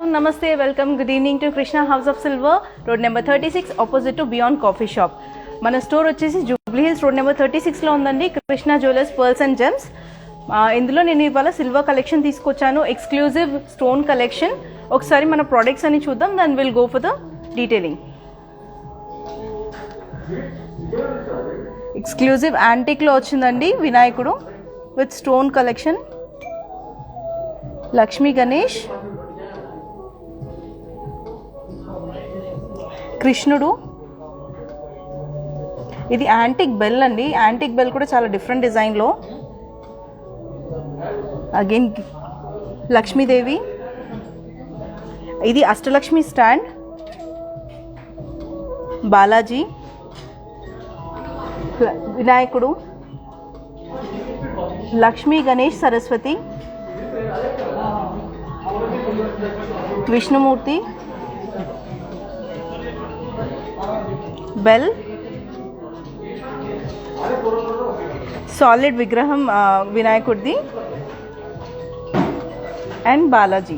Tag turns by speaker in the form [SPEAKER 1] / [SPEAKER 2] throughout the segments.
[SPEAKER 1] Namaste, welcome, good evening to Krishna House of Silver, road number 36, opposite to Beyond Coffee Shop. మన store వచ్చేసి Jubilee Hills road number 36 లో ఉందండి. Krishna jewellers pearls and gems. ఇందులో నేను ఇవాళ silver collection తీసుకొచ్చాను, exclusive stone collection. ఒకసారి మన ప్రొడక్ట్స్ అని చూద్దాం, then will go for the detailing. Exclusive antique లో వచ్చిందండి వినాయకుడు with stone collection. Lakshmi Ganesh, కృష్ణుడు. ఇది యాంటిక్ బెల్ అండి. యాంటిక్ బెల్ కూడా చాలా డిఫరెంట్ డిజైన్లో. అగైన్ లక్ష్మీదేవి. ఇది అష్టలక్ష్మి స్టాండ్. బాలాజీ, వినాయకుడు, లక్ష్మీ గణేష్, సరస్వతి, విష్ణుమూర్తి, బెల్, సాలిడ్ విగ్రహం వినాయకుడిది, అండ్ బాలాజీ.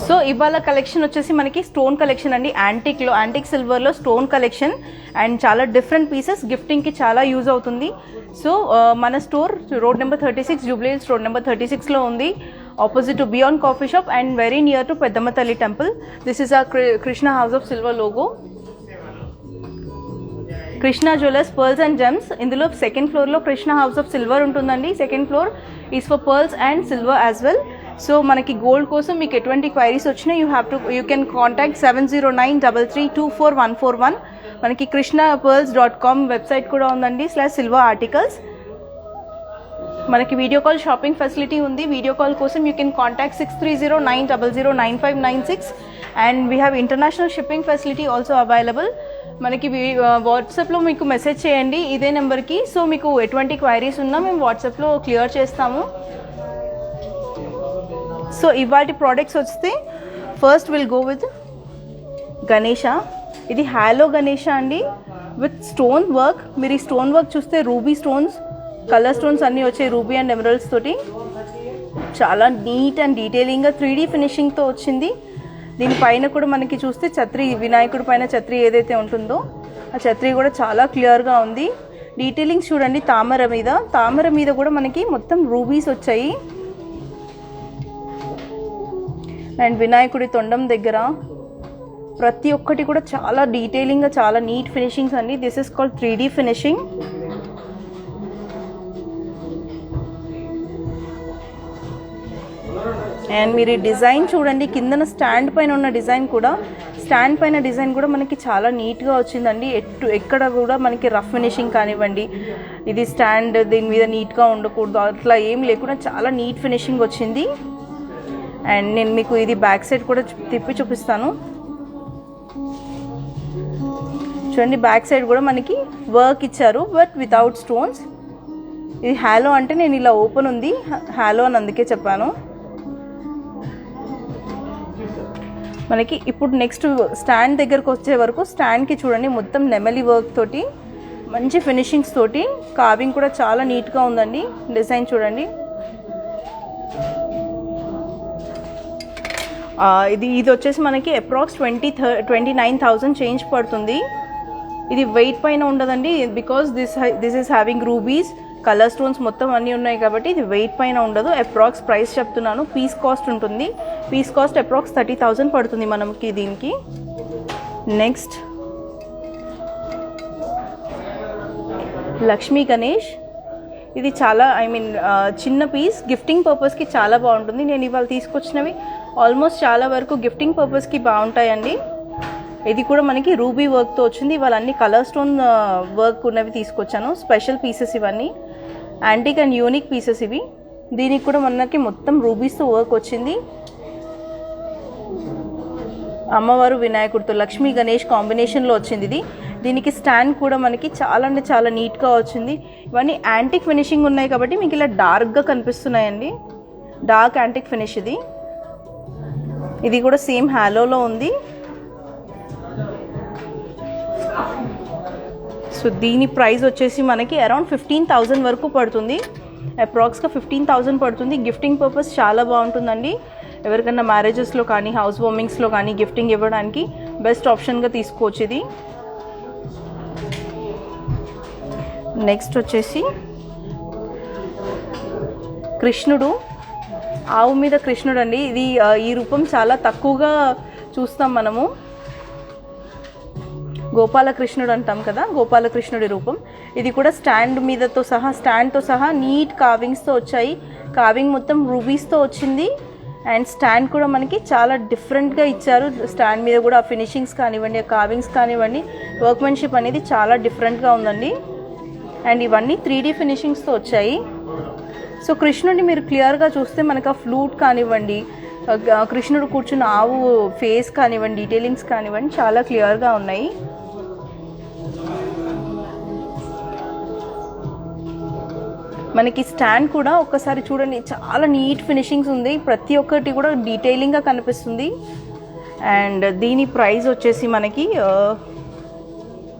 [SPEAKER 1] సో ఇవాళ కలెక్షన్ వచ్చేసి మనకి స్టోన్ కలెక్షన్ అండి. యాంటిక్లో, యాంటిక్ సిల్వర్లో స్టోన్ కలెక్షన్ అండ్ చాలా డిఫరెంట్ పీసెస్ గిఫ్టింగ్కి చాలా యూజ్ అవుతుంది. సో మన store road number 36, Jubilee Hills road number 36లో ఉంది, opposite to Beyond Coffee Shop and very near to Peddamma Talli Temple. This is our Krishna House of Silver logo. Krishna Jewelers Pearls and Gems. ఇందులో second ఫ్లోర్లో Krishna house of silver ఉంటుందండి. Second floor is for pearls and silver as well. So మనకి gold కోసం మీకు ఎటువంటి queries వచ్చినా you can contact 7093324141. మనకి krishnapurls.com website కూడా ఉందండి /silver articles. మనకి వీడియో కాల్ షాపింగ్ ఫెసిలిటీ ఉంది. వీడియో కాల్ కోసం you can contact 6309009596 and we have international shipping facility also available. మనకి వాట్సాప్లో మీకు మెసేజ్ చేయండి ఇదే నెంబర్కి. సో మీకు ఎటువంటి క్వైరీస్ ఉన్నా మేము వాట్సాప్లో క్లియర్ చేస్తాము. సో ఇవాటి ప్రోడక్ట్స్ వస్తే first will go with Ganesha. ఇది హాలో గణేష అండి విత్ స్టోన్ వర్క్. మీరు ఈ స్టోన్ వర్క్ చూస్తే రూబీ స్టోన్స్, కలర్ స్టోన్స్ అన్నీ వచ్చాయి రూబీ అండ్ ఎమరల్డ్స్ తోటి. చాలా నీట్ అండ్ డీటెయిలింగ్గా 3D ఫినిషింగ్తో వచ్చింది. దీనిపైన కూడా మనకి చూస్తే ఛత్రి, వినాయకుడి పైన ఛత్రి ఏదైతే ఉంటుందో ఆ ఛత్రి కూడా చాలా క్లియర్గా ఉంది. డీటెయిలింగ్స్ చూడండి. తామర మీద కూడా మనకి మొత్తం రూబీస్ వచ్చాయి. అండ్ వినాయకుడి తొండం దగ్గర ప్రతి ఒక్కటి కూడా చాలా డీటెయిలింగ్గా, చాలా నీట్ ఫినిషింగ్స్ అండి. This is called 3D finishing. And మీరు ఈ డిజైన్ చూడండి. కిందన స్టాండ్ పైన ఉన్న డిజైన్ కూడా మనకి చాలా నీట్గా వచ్చిందండి. ఎక్కడ కూడా మనకి రఫ్ ఫినిషింగ్ కానివ్వండి, ఇది స్టాండ్ దీని మీద నీట్గా ఉండకూడదు అట్లా ఏం లేకుండా చాలా నీట్ ఫినిషింగ్ వచ్చింది. అండ్ నేను మీకు ఇది బ్యాక్ సైడ్ కూడా తిప్పి చూపిస్తాను. చూడండి, బ్యాక్ సైడ్ కూడా మనకి వర్క్ ఇచ్చారు బట్ వితౌట్ స్టోన్స్. ఇది హాలో అంటే నేను ఇలా ఓపెన్ ఉంది హాలో అని అందుకే చెప్పాను. మనకి ఇప్పుడు నెక్స్ట్ స్టాండ్ దగ్గరకు వచ్చే వరకు స్టాండ్కి చూడండి మొత్తం నెమలి వర్క్ తోటి మంచి ఫినిషింగ్స్ తోటి కార్వింగ్ కూడా చాలా నీట్గా ఉందండి. డిజైన్ చూడండి. ఇది వచ్చేసి మనకి అప్రాక్స్ 29,000 చేంజ్ పడుతుంది. ఇది వెయిట్ పైన ఉండదండి, because this is having rubies, colour stones మొత్తం అన్నీ ఉన్నాయి కాబట్టి ఇది వెయిట్ పైన ఉండదు. అప్రాక్స్ ప్రైస్ చెప్తున్నాను. పీస్ కాస్ట్ ఉంటుంది. పీస్ కాస్ట్ అప్రాక్స్ 30,000 పడుతుంది మనకి దీనికి. నెక్స్ట్ లక్ష్మీ గణేష్. ఇది చాలా చిన్న పీస్, గిఫ్టింగ్ పర్పస్కి చాలా బాగుంటుంది. నేను ఇవాళ తీసుకొచ్చినవి ఆల్మోస్ట్ చాలా వరకు గిఫ్టింగ్ పర్పస్కి బాగుంటాయండి. ఇది కూడా మనకి రూబీ వర్క్తో వచ్చింది. ఇవాళ అన్ని కలర్ స్టోన్ వర్క్ ఉన్నవి తీసుకొచ్చాను. స్పెషల్ పీసెస్ ఇవన్నీ, యాంటిక్ అండ్ యూనిక్ పీసెస్ ఇవి. దీనికి కూడా మనకి మొత్తం రూబీస్తో వర్క్ వచ్చింది. అమ్మవారు వినాయకుడితో లక్ష్మీ గణేష్ కాంబినేషన్లో వచ్చింది ఇది. దీనికి స్టాండ్ కూడా మనకి చాలా అంటే చాలా నీట్గా వచ్చింది. ఇవన్నీ యాంటిక్ ఫినిషింగ్ ఉన్నాయి కాబట్టి మీకు ఇలా డార్క్గా కనిపిస్తున్నాయండి. డార్క్ యాంటిక్ ఫినిష్ ఇది. ఇది కూడా సేమ్ హాలోలో ఉంది. సో దీని ప్రైస్ వచ్చేసి మనకి అరౌండ్ 15,000 వరకు పడుతుంది. అప్రాక్స్గా 15,000 పడుతుంది. గిఫ్టింగ్ పర్పస్ చాలా బాగుంటుందండి. ఎవరికైనా మ్యారేజెస్లో కానీ హౌస్ వార్మింగ్స్లో కానీ గిఫ్టింగ్ ఇవ్వడానికి బెస్ట్ ఆప్షన్గా తీసుకోవచ్చు ఇది. నెక్స్ట్ వచ్చేసి కృష్ణుడు, ఆవు మీద కృష్ణుడు అండి. ఇది ఈ రూపం చాలా తక్కువగా చూస్తాం మనము. గోపాలకృష్ణుడు అంటాం కదా, గోపాలకృష్ణుడి రూపం. ఇది కూడా స్టాండ్తో సహా నీట్ కార్వింగ్స్తో వచ్చాయి. కార్వింగ్ మొత్తం రూబీస్తో వచ్చింది. అండ్ స్టాండ్ కూడా మనకి చాలా డిఫరెంట్గా ఇచ్చారు. స్టాండ్ మీద కూడా ఫినిషింగ్స్ కానివ్వండి, కార్వింగ్స్ కానివ్వండి, వర్క్మెన్షిప్ అనేది చాలా డిఫరెంట్గా ఉందండి. అండ్ ఇవన్నీ 3D ఫినిషింగ్స్తో వచ్చాయి. సో కృష్ణుడిని మీరు క్లియర్గా చూస్తే మనకు ఆ ఫ్లూట్ కానివ్వండి, కృష్ణుడు కూర్చున్న ఆవు ఫేస్ కానివ్వండి, డీటెయిలింగ్స్ కానివ్వండి చాలా క్లియర్గా ఉన్నాయి. మనకి స్టాండ్ కూడా ఒక్కసారి చూడండి, చాలా నీట్ ఫినిషింగ్స్ ఉంది. ప్రతి ఒక్కటి కూడా డీటెయిలింగ్గా కనిపిస్తుంది. అండ్ దీని ప్రైస్ వచ్చేసి మనకి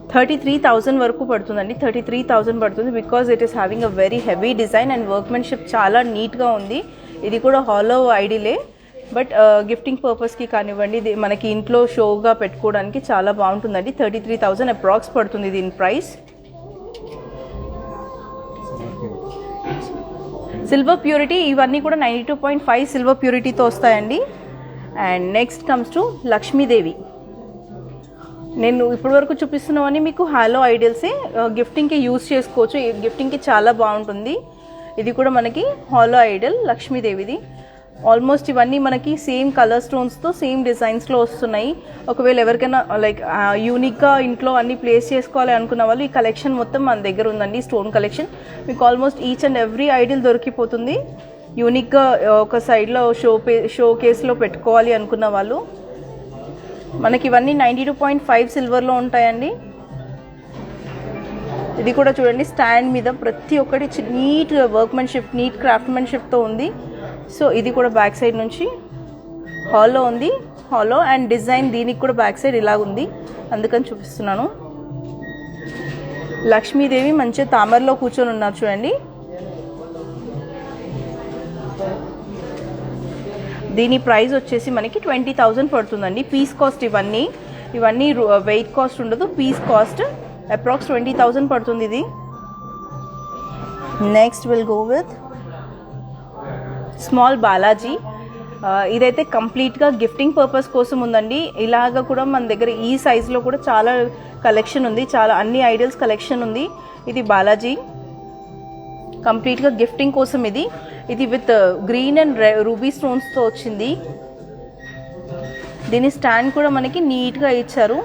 [SPEAKER 1] 33,000 వరకు పడుతుందండి. 33,000 పడుతుంది. Because it is having a very heavy design and workmanship చాలా నీట్గా ఉంది. ఇది కూడా హాలో ఐడిలే, బట్ గిఫ్టింగ్ పర్పస్కి కానివ్వండి, ఇది మనకి ఇంట్లో షోగా పెట్టుకోవడానికి చాలా బాగుంటుందండి. 33,000 అప్రాక్స్ పడుతుంది దీని ప్రైస్. సిల్వర్ ప్యూరిటీ, ఇవన్నీ కూడా 92.5 సిల్వర్ ప్యూరిటీతో వస్తాయండి. And next comes to Lakshmidevi. నేను ఇప్పటివరకు చూపిస్తున్నవన్నీ మీకు హాలో ఐడియల్సే, గిఫ్టింగ్కి యూజ్ చేసుకోవచ్చు. గిఫ్టింగ్కి చాలా బాగుంటుంది. ఇది కూడా మనకి హాలో ఐడల్ లక్ష్మీదేవిది. ఆల్మోస్ట్ ఇవన్నీ మనకి సేమ్ కలర్ స్టోన్స్తో సేమ్ డిజైన్స్లో వస్తున్నాయి. ఒకవేళ ఎవరికైనా లైక్ యూనిక్గా ఇంట్లో అన్ని ప్లేస్ చేసుకోవాలి అనుకున్న వాళ్ళు ఈ కలెక్షన్ మొత్తం మన దగ్గర ఉందండి. స్టోన్ కలెక్షన్ మీకు almost each and every idol దొరికిపోతుంది. యూనిక్గా ఒక సైడ్లో షో కేస్లో పెట్టుకోవాలి అనుకున్న వాళ్ళు మనకి ఇవన్నీ 92.5 సిల్వర్లో ఉంటాయండి. ఇది కూడా చూడండి, స్టాండ్ మీద ప్రతి ఒక్కటి నీట్ వర్క్మెన్షిప్, నీట్ క్రాఫ్ట్మెన్షిప్తో ఉంది. సో ఇది కూడా బ్యాక్ సైడ్ నుంచి హాలో ఉంది. హాలో అండ్ డిజైన్ దీనికి కూడా బ్యాక్ సైడ్ ఇలా ఉంది, అందుకని చూపిస్తున్నాను. లక్ష్మీదేవి మంచిగా తామరలో కూర్చొని ఉన్నారు చూడండి. దీని ప్రైస్ వచ్చేసి మనకి 20,000 పడుతుందండి. పీస్ కాస్ట్ ఇవన్నీ వెయిట్ కాస్ట్ ఉండదు, పీస్ కాస్ట్ అప్రాక్స్ 20,000 పడుతుంది ఇది. Next will go with small Balaji. ఇదైతే కంప్లీట్గా గిఫ్టింగ్ పర్పస్ కోసం ఉందండి. ఇలాగ కూడా మన దగ్గర ఈ సైజులో కూడా చాలా కలెక్షన్ ఉంది, చాలా అన్ని ఐడల్స్ కలెక్షన్ ఉంది. ఇది బాలాజీ కంప్లీట్గా గిఫ్టింగ్ కోసం. ఇది విత్ గ్రీన్ అండ్ రూబీ స్టోన్స్తో వచ్చింది. దీని స్టాండ్ కూడా మనకి నీట్గా ఇచ్చారు.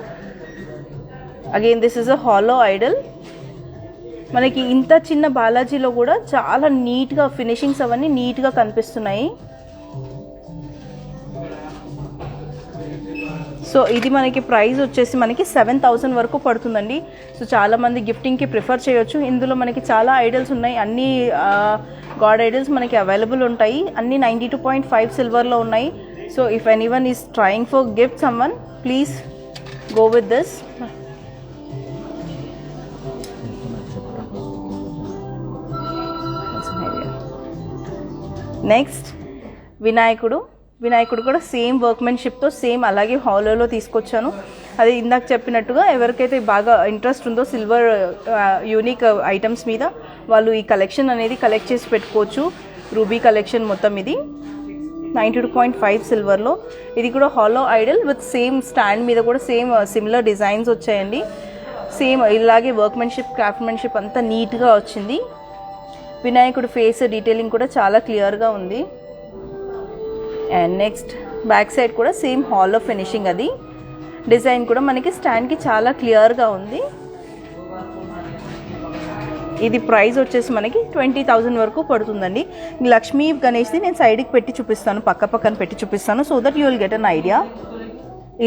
[SPEAKER 1] Again this is a hollow Idol. మనకి ఇంత చిన్న బాలాజీలో కూడా చాలా నీట్గా ఫినిషింగ్స్ అవన్నీ నీట్గా కనిపిస్తున్నాయి. సో ఇది మనకి ప్రైస్ వచ్చేసి మనకి 7,000 వరకు పడుతుందండి. సో చాలామంది గిఫ్టింగ్కి ప్రిఫర్ చేయొచ్చు. ఇందులో మనకి చాలా ఐడల్స్ ఉన్నాయి, అన్ని గాడ్ ఐడల్స్ మనకి అవైలబుల్ ఉంటాయి. అన్ని 92.5 సిల్వర్లో ఉన్నాయి. So if anyone is trying for gift someone, please go with this. Next వినాయకుడు కూడా సేమ్ వర్క్మెన్షిప్తో సేమ్ అలాగే హాలోలో తీసుకొచ్చాను. అది ఇందాక చెప్పినట్టుగా ఎవరికైతే బాగా ఇంట్రెస్ట్ ఉందో సిల్వర్ యూనిక్ ఐటమ్స్ మీద వాళ్ళు ఈ కలెక్షన్ అనేది కలెక్ట్ చేసి పెట్టుకోవచ్చు. రూబీ కలెక్షన్ మొత్తం ఇది 92.5 సిల్వర్లో. ఇది కూడా hollow Idol with same stand మీద కూడా సేమ్ సిమిలర్ డిజైన్స్ వచ్చాయండి. సేమ్ ఇలాగే వర్క్మెన్షిప్, క్రాఫ్ట్మెన్షిప్ అంతా నీట్గా వచ్చింది. వినాయకుడు ఫేస్ డీటెయిలింగ్ కూడా చాలా క్లియర్గా ఉంది. అండ్ నెక్స్ట్ బ్యాక్ సైడ్ కూడా సేమ్ హాల్లో ఫినిషింగ్. అది డిజైన్ కూడా మనకి స్టాండ్కి చాలా క్లియర్గా ఉంది. ఇది ప్రైస్ వచ్చేసి మనకి 20,000 వరకు పడుతుందండి. లక్ష్మీ గణేష్ది నేను సైడ్కి పెట్టి చూపిస్తాను, పక్కన పెట్టి చూపిస్తాను, so that you will get an idea.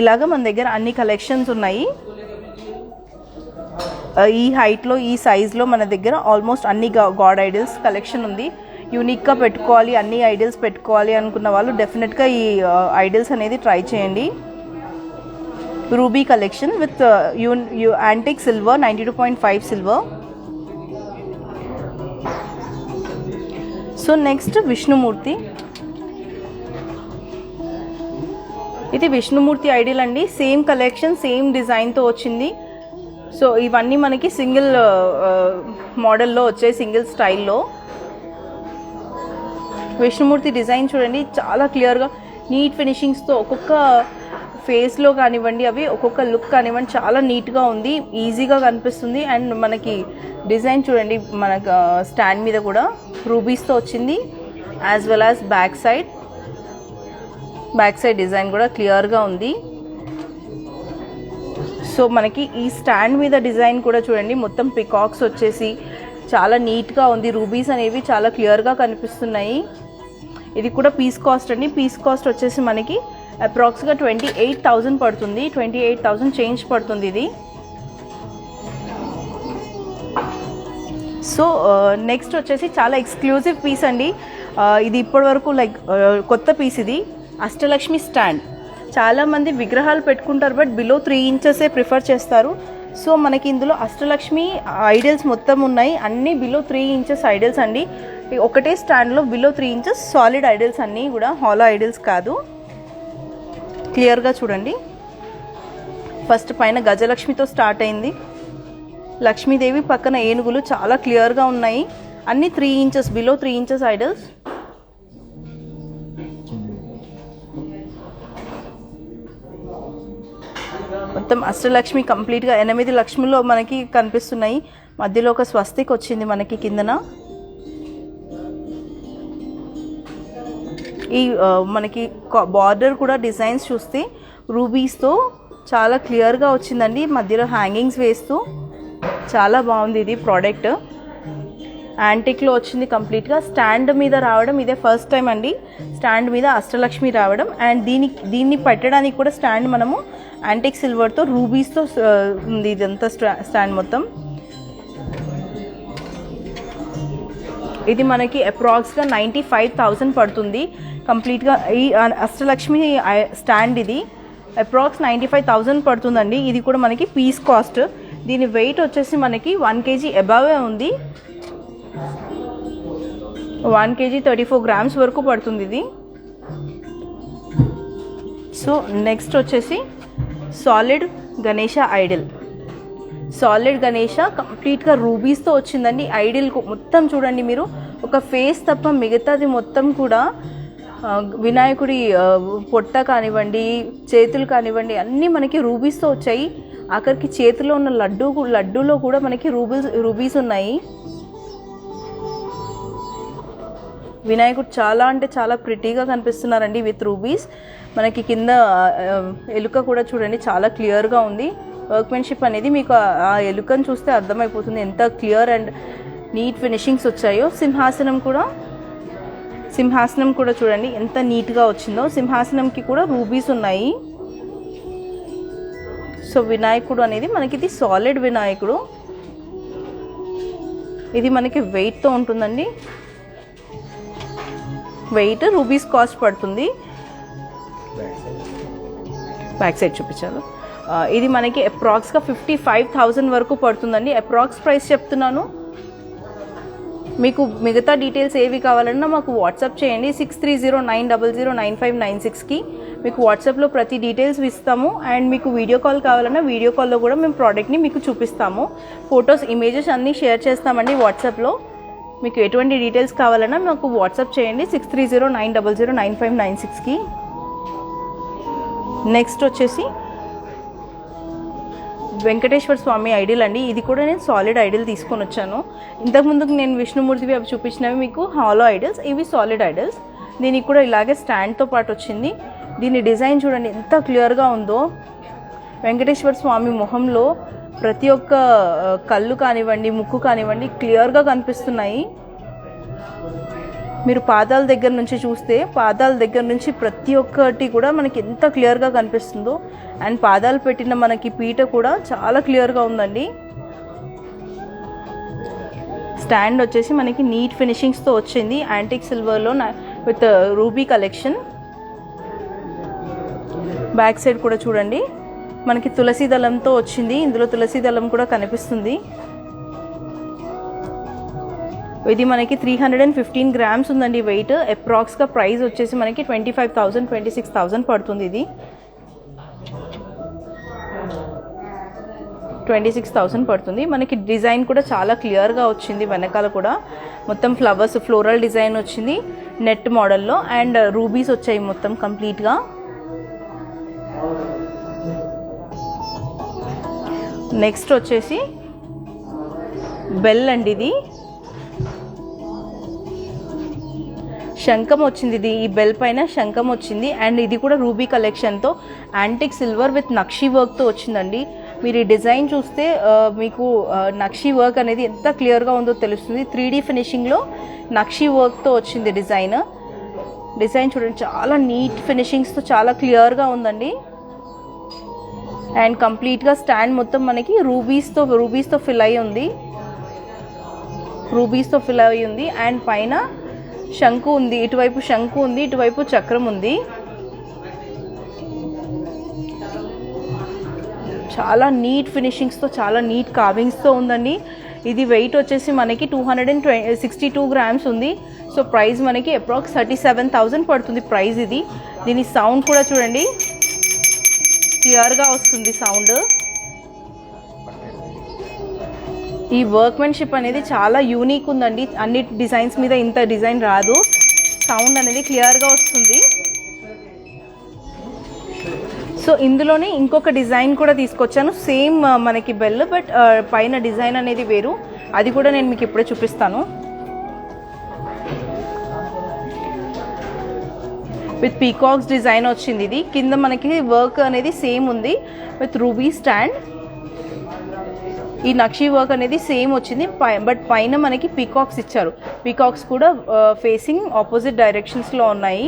[SPEAKER 1] ఇలాగా మన దగ్గర అన్ని కలెక్షన్స్ ఉన్నాయి. ఈ హైట్లో, ఈ సైజ్లో మన దగ్గర ఆల్మోస్ట్ అన్ని గాడ్ ఐడల్స్ కలెక్షన్ ఉంది. యూనిక్గా పెట్టుకోవాలి, అన్ని ఐడల్స్ పెట్టుకోవాలి అనుకున్న వాళ్ళు డెఫినెట్గా ఈ ఐడల్స్ అనేది ట్రై చేయండి. Ruby collection with antique silver, 92.5 silver. So next Vishnumurthy. ఇది విష్ణుమూర్తి ఐడియల్ అండి. సేమ్ కలెక్షన్, సేమ్ డిజైన్తో వచ్చింది. సో ఇవన్నీ మనకి సింగిల్ మోడల్లో వచ్చాయి, సింగిల్ స్టైల్లో. విష్ణుమూర్తి డిజైన్ చూడండి, చాలా క్లియర్గా నీట్ ఫినిషింగ్స్తో ఒక్కొక్క ఫేస్లో కానివ్వండి, అవి ఒక్కొక్క లుక్ కానివ్వండి, చాలా నీట్గా ఉంది, ఈజీగా కనిపిస్తుంది. అండ్ మనకి డిజైన్ చూడండి, మనకు స్టాండ్ మీద కూడా రూబీస్తో వచ్చింది. As well as back side design కూడా క్లియర్గా ఉంది. సో మనకి ఈ స్టాండ్ మీద డిజైన్ కూడా చూడండి, మొత్తం పికాక్స్ వచ్చేసి చాలా నీట్గా ఉంది. రూబీస్ అనేవి చాలా క్లియర్గా కనిపిస్తున్నాయి. ఇది కూడా పీస్ కాస్ట్ అండి. పీస్ కాస్ట్ వచ్చేసి మనకి అప్రాక్స్గా 28,000 పడుతుంది. 28,000 చేంజ్ పడుతుంది ఇది. సో నెక్స్ట్ వచ్చేసి చాలా ఎక్స్క్లూజివ్ పీస్ అండి. ఇది ఇప్పటివరకు లైక్ కొత్త పీస్. ఇది అష్టలక్ష్మి స్టాండ్. చాలామంది విగ్రహాలు పెట్టుకుంటారు, బట్ బిలో 3 ఇంచెసే ప్రిఫర్ చేస్తారు. సో మనకి ఇందులో అష్టలక్ష్మి ఐడల్స్ మొత్తం ఉన్నాయి, అన్నీ బిలో 3 ఇంచెస్ ఐడల్స్ అండి. ఒకటే స్టాండ్లో బిలో 3 ఇంచెస్ సాలిడ్ ఐడల్స్, అన్నీ కూడా హాలో ఐడల్స్ కాదు. క్లియర్గా చూడండి. ఫస్ట్ పైన గజలక్ష్మితో స్టార్ట్ అయింది. లక్ష్మీదేవి పక్కన ఏనుగులు చాలా క్లియర్గా ఉన్నాయి. అన్నీ 3 ఇంచెస్, బిలో 3 ఇంచెస్ ఐడల్స్. మొత్తం అష్టలక్ష్మి కంప్లీట్గా 8 లక్ష్మిలో మనకి కనిపిస్తున్నాయి. మధ్యలో ఒక స్వస్తిక్ వచ్చింది మనకి కిందన. ఈ మనకి బార్డర్ కూడా డిజైన్స్ చూస్తే రూబీస్తో చాలా క్లియర్గా వచ్చిందండి. మధ్యలో హ్యాంగింగ్స్ వేస్తూ చాలా బాగుంది ఇది ప్రోడక్ట్. యాంటిక్లో వచ్చింది కంప్లీట్గా. స్టాండ్ మీద రావడం ఇదే ఫస్ట్ టైం అండి, స్టాండ్ మీద అష్టలక్ష్మి రావడం. అండ్ దీన్ని పెట్టడానికి కూడా స్టాండ్ మనము యాంటిక్ సిల్వర్తో రూబీస్తో ఉంది ఇదంతా స్టాండ్ మొత్తం. ఇది మనకి అప్రాక్స్గా 95,000 పడుతుంది కంప్లీట్గా. ఈ అష్టలక్ష్మి స్టాండ్ ఇది అప్రాక్స్ 95,000 పడుతుందండి. ఇది కూడా మనకి పీస్ కాస్ట్. దీని వెయిట్ వచ్చేసి మనకి 1 kg అబవే ఉంది. 1 kg 34 grams వరకు పడుతుంది ఇది. సో నెక్స్ట్ వచ్చేసి solid Ganesha Idol. Solid Ganesha కంప్లీట్గా రూబీస్తో వచ్చిందండి. ఐడల్ మొత్తం చూడండి మీరు, ఒక ఫేస్ తప్ప మిగతాది మొత్తం కూడా వినాయకుడి పొట్ట కానివ్వండి, చేతులు కానివ్వండి, అన్నీ మనకి రూబీస్తో వచ్చాయి. ఆఖరికి చేతిలో ఉన్న లడ్డూలో కూడా మనకి రూబీస్ ఉన్నాయి. వినాయకుడు చాలా అంటే చాలా ప్రిటీగా కనిపిస్తున్నారండి విత్ రూబీస్. మనకి కింద ఎలుక కూడా చూడండి చాలా క్లియర్గా ఉంది. వర్క్మెన్షిప్ అనేది మీకు ఆ ఎలుకను చూస్తే అర్థమైపోతుంది ఎంత క్లియర్ అండ్ నీట్ ఫినిషింగ్స్ వచ్చాయో. సింహాసనం కూడా చూడండి ఎంత నీట్గా వచ్చిందో. సింహాసనంకి కూడా రూబీస్ ఉన్నాయి. సో వినాయకుడు అనేది మనకి ఇది సాలిడ్ వినాయకుడు. ఇది మనకి వెయిట్తో ఉంటుందండి. వెయిట్ రూబీస్ కాస్ట్ పడుతుంది. బ్యాక్ సైడ్ చూపించాలి. ఇది మనకి అప్రాక్స్గా 55,000 వరకు పడుతుందండి. అప్రాక్స్ ప్రైస్ చెప్తున్నాను. మీకు మిగతా డీటెయిల్స్ ఏవి కావాలన్నా మాకు వాట్సాప్ చేయండి 6309009596కి. మీకు వాట్సాప్లో ప్రతి డీటెయిల్స్ ఇస్తాము. అండ్ మీకు వీడియో కాల్ కావాలన్నా వీడియో కాల్లో కూడా మేము ప్రోడక్ట్ని మీకు చూపిస్తాము. ఫొటోస్, ఇమేజెస్ అన్నీ షేర్ చేస్తామండి వాట్సాప్లో. మీకు ఎటువంటి డీటెయిల్స్ కావాలన్నా మాకు వాట్సాప్ చేయండి 6309009596కి. నెక్స్ట్ వచ్చేసి వెంకటేశ్వర స్వామి ఐడిల్ అండి. ఇది కూడా నేను సాలిడ్ ఐడిల్ తీసుకొని వచ్చాను. ఇంతకుముందుకు నేను విష్ణుమూర్తివి అవి చూపించినవి మీకు హాలో ఐడిల్స్, ఇవి సాలిడ్ ఐడిల్స్. దీనికి కూడా ఇలాగే స్టాండ్తో పాటు వచ్చింది. దీని డిజైన్ చూడండి ఎంత క్లియర్గా ఉందో. వెంకటేశ్వర స్వామి మొహంలో ప్రతి ఒక్క కళ్ళు కానివ్వండి, ముక్కు కానివ్వండి క్లియర్గా కనిపిస్తున్నాయి. మీరు పాదాల దగ్గర నుంచి చూస్తే పాదాల దగ్గర నుంచి ప్రతి ఒక్కటి కూడా మనకి ఎంత క్లియర్గా కనిపిస్తుందో. అండ్ పాదాలు పెట్టిన మనకి పీట కూడా చాలా క్లియర్గా ఉందండి. స్టాండ్ వచ్చేసి మనకి నీట్ ఫినిషింగ్స్తో వచ్చింది యాంటిక్ సిల్వర్లో with ruby collection. Back side కూడా చూడండి మనకి తులసి దళంతో వచ్చింది. ఇందులో తులసి దళం కూడా కనిపిస్తుంది. ఇది మనకి 315 గ్రామ్స్ ఉందండి వెయిట్. అప్రాక్స్గా ప్రైస్ వచ్చేసి మనకి 25,000 26,000 పడుతుంది. ఇది 26,000 పడుతుంది. మనకి డిజైన్ కూడా చాలా క్లియర్గా వచ్చింది. వెనకాల కూడా మొత్తం ఫ్లవర్స్ ఫ్లోరల్ డిజైన్ వచ్చింది నెట్ మోడల్లో, అండ్ రూబీస్ వచ్చాయి మొత్తం కంప్లీట్గా. నెక్స్ట్ వచ్చేసి బెల్ అండి. ఇది శంఖం వచ్చింది. ఇది ఈ బెల్ పైన శంఖం వచ్చింది, అండ్ ఇది కూడా రూబీ కలెక్షన్తో యాంటిక్ సిల్వర్ విత్ నక్షీ వర్క్తో వచ్చిందండి. మీరు ఈ డిజైన్ చూస్తే మీకు నక్షీ వర్క్ అనేది ఎంత క్లియర్గా ఉందో తెలుస్తుంది. 3D ఫినిషింగ్లో నక్షీ వర్క్తో వచ్చింది డిజైన్. చూడండి చాలా నీట్ ఫినిషింగ్స్తో చాలా క్లియర్గా ఉందండి. అండ్ కంప్లీట్గా స్టాండ్ మొత్తం మనకి రూబీస్తో ఫిల్ అయి ఉంది. అండ్ పైన శంకు ఉంది, ఇటువైపు శంకు ఉంది, ఇటువైపు చక్రం ఉంది. చాలా నీట్ ఫినిషింగ్స్తో చాలా నీట్ కార్వింగ్స్తో ఉందండి. ఇది వెయిట్ వచ్చేసి మనకి 262 గ్రామ్స్ ఉంది. సో ప్రైస్ మనకి అప్రాక్స్ 37,000 పడుతుంది ప్రైస్. ఇది దీని సౌండ్ కూడా చూడండి క్లియర్గా వస్తుంది సౌండ్. ఈ వర్క్మెన్షిప్ అనేది చాలా యూనిక్ ఉందండి. అన్ని డిజైన్స్ మీద ఇంత డిజైన్ రాదు. సౌండ్ అనేది క్లియర్గా వస్తుంది. సో ఇందులోనే ఇంకొక డిజైన్ కూడా తీసుకొచ్చాను. సేమ్ మనకి బెల్, బట్ పైన డిజైన్ అనేది వేరు. అది కూడా నేను మీకు ఇప్పుడే చూపిస్తాను. విత్ పీకాక్స్ డిజైన్ వచ్చింది. ఇది కింద మనకి వర్క్ అనేది సేమ్ ఉంది విత్ రూబీ స్టాండ్. ఈ నక్షీ వర్క్ అనేది సేమ్ వచ్చింది, బట్ పైన మనకి పీకాక్స్ ఇచ్చారు. పీకాక్స్ కూడా ఫేసింగ్ ఆపోజిట్ డైరెక్షన్స్లో ఉన్నాయి.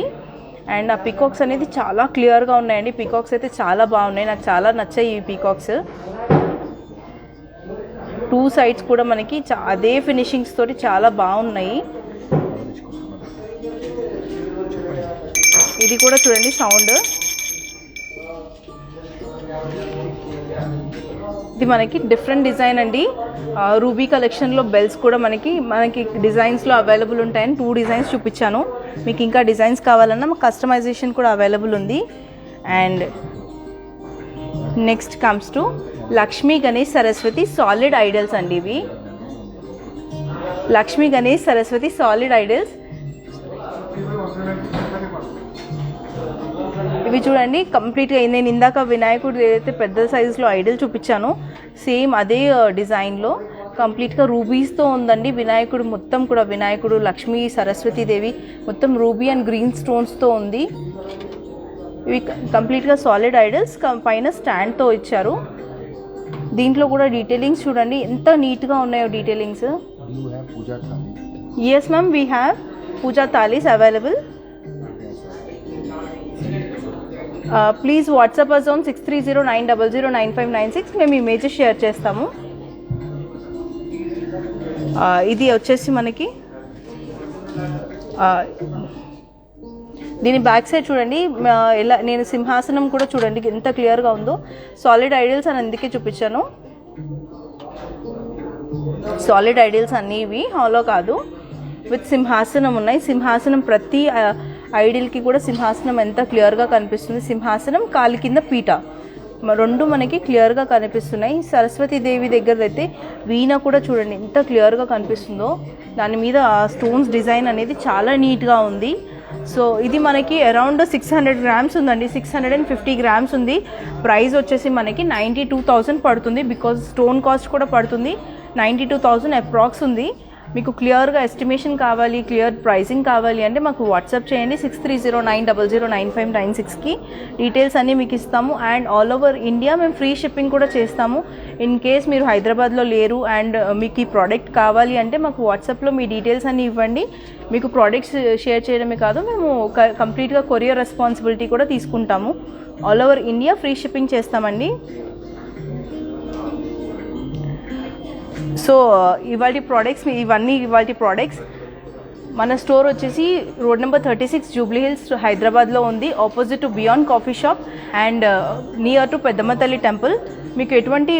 [SPEAKER 1] అండ్ ఆ పీకాక్స్ అనేది చాలా క్లియర్గా ఉన్నాయండి. పీకాక్స్ అయితే చాలా బాగున్నాయి, నాకు చాలా నచ్చాయి ఈ పీకాక్స్. 2 సైడ్స్ కూడా మనకి అదే ఫినిషింగ్స్ తోటి చాలా బాగున్నాయి. ఇది కూడా చూడండి సౌండ్. ఇది మనకి డిఫరెంట్ డిజైన్ అండి. రూబీ కలెక్షన్లో బెల్స్ కూడా మనకి డిజైన్స్లో అవైలబుల్ ఉంటాయని 2 డిజైన్స్ చూపించాను. మీకు ఇంకా డిజైన్స్ కావాలన్నా మాకు కస్టమైజేషన్ కూడా అవైలబుల్ ఉంది. And next comes to Lakshmi Ganesh Saraswati solid idols అండి. ఇవి లక్ష్మీ గణేష్ సరస్వతి సాలిడ్ ఐడల్స్. ఇవి చూడండి కంప్లీట్గా నేను ఇందాక వినాయకుడు ఏదైతే పెద్ద సైజులో ఐడల్ చూపించానో సేమ్ అదే డిజైన్లో కంప్లీట్గా రూబీస్తో ఉందండి. వినాయకుడు మొత్తం కూడా వినాయకుడు, లక్ష్మీ, సరస్వతీదేవి మొత్తం రూబీ అండ్ గ్రీన్ స్టోన్స్తో ఉంది. ఇవి కంప్లీట్గా సాలిడ్ ఐడల్స్, పైన స్టాండ్తో ఇచ్చారు. దీంట్లో కూడా డీటెయిలింగ్స్ చూడండి ఎంత నీట్గా ఉన్నాయో detailings. Yes ma'am, we have puja thalis available. Please WhatsApp us on 6309009596. మేము ఇమేజెస్ షేర్ చేస్తాము. ఇది వచ్చేసి మనకి దీని బ్యాక్ సైడ్ చూడండి ఎలా నేను సింహాసనం కూడా చూడండి ఎంత క్లియర్గా ఉందో. సాలిడ్ ఐడల్స్ అని అందుకే చూపించాను. సాలిడ్ ఐడల్స్ అన్నీ ఇవి హాలో కాదు, విత్ సింహాసనం ఉన్నాయి. సింహాసనం ప్రతి ఐడిల్కి కూడా సింహాసనం ఎంత క్లియర్గా కనిపిస్తుంది. సింహాసనం కాలి కింద పీట రెండు మనకి క్లియర్గా కనిపిస్తున్నాయి. సరస్వతీదేవి దగ్గర అయితే వీణ కూడా చూడండి ఎంత క్లియర్గా కనిపిస్తుందో. దాని మీద స్టోన్స్ డిజైన్ అనేది చాలా నీట్గా ఉంది. సో ఇది మనకి అరౌండ్ 600 గ్రామ్స్ ఉందండి. 650 గ్రామ్స్ ఉంది. ప్రైస్ వచ్చేసి మనకి 92,000 పడుతుంది. బికాజ్ స్టోన్ కాస్ట్ కూడా పడుతుంది. 92,000 అప్రాక్స్ ఉంది. మీకు క్లియర్గా ఎస్టిమేషన్ కావాలి, క్లియర్ ప్రైసింగ్ కావాలి అంటే మాకు వాట్సాప్ చేయండి 6309009596కి. డీటెయిల్స్ అన్నీ మీకు ఇస్తాము. అండ్ ఆల్ ఓవర్ ఇండియా మేము ఫ్రీ షిప్పింగ్ కూడా చేస్తాము. ఇన్ కేస్ మీరు హైదరాబాద్లో లేరు అండ్ మీకు ఈ ప్రోడక్ట్ కావాలి అంటే మాకు వాట్సాప్లో మీ డీటెయిల్స్ అన్నీ ఇవ్వండి. మీకు ప్రోడక్ట్స్ షేర్ చేయడమే కాదు, మేము కంప్లీట్గా కొరియర్ రెస్పాన్సిబిలిటీ కూడా తీసుకుంటాము. All over India free shipping చేస్తామండి. సో ఇవాళ ప్రోడక్ట్స్ మన స్టోర్ వచ్చేసి రోడ్ నెంబర్ 36 జూబ్లీ హిల్స్ హైదరాబాద్లో ఉంది. Opposite to beyond coffee shop and near to Peddamma Thalli temple. మీకు ఎటువంటి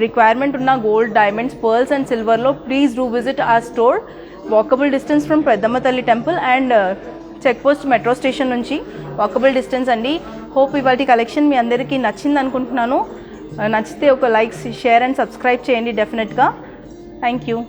[SPEAKER 1] రిక్వైర్మెంట్ ఉన్న గోల్డ్, డైమండ్స్, పర్ల్స్ అండ్ సిల్వర్లో please do visit our store. Walkable distance from Peddamma Thalli temple and check post metro station నుంచి walkable distance అండి. Hope ఇవాళ collection మీ అందరికీ నచ్చింది అనుకుంటున్నాను. నచ్చితే ఒక లైక్, షేర్ అండ్ సబ్స్క్రైబ్ చేయండి డెఫినెట్గా. Thank you.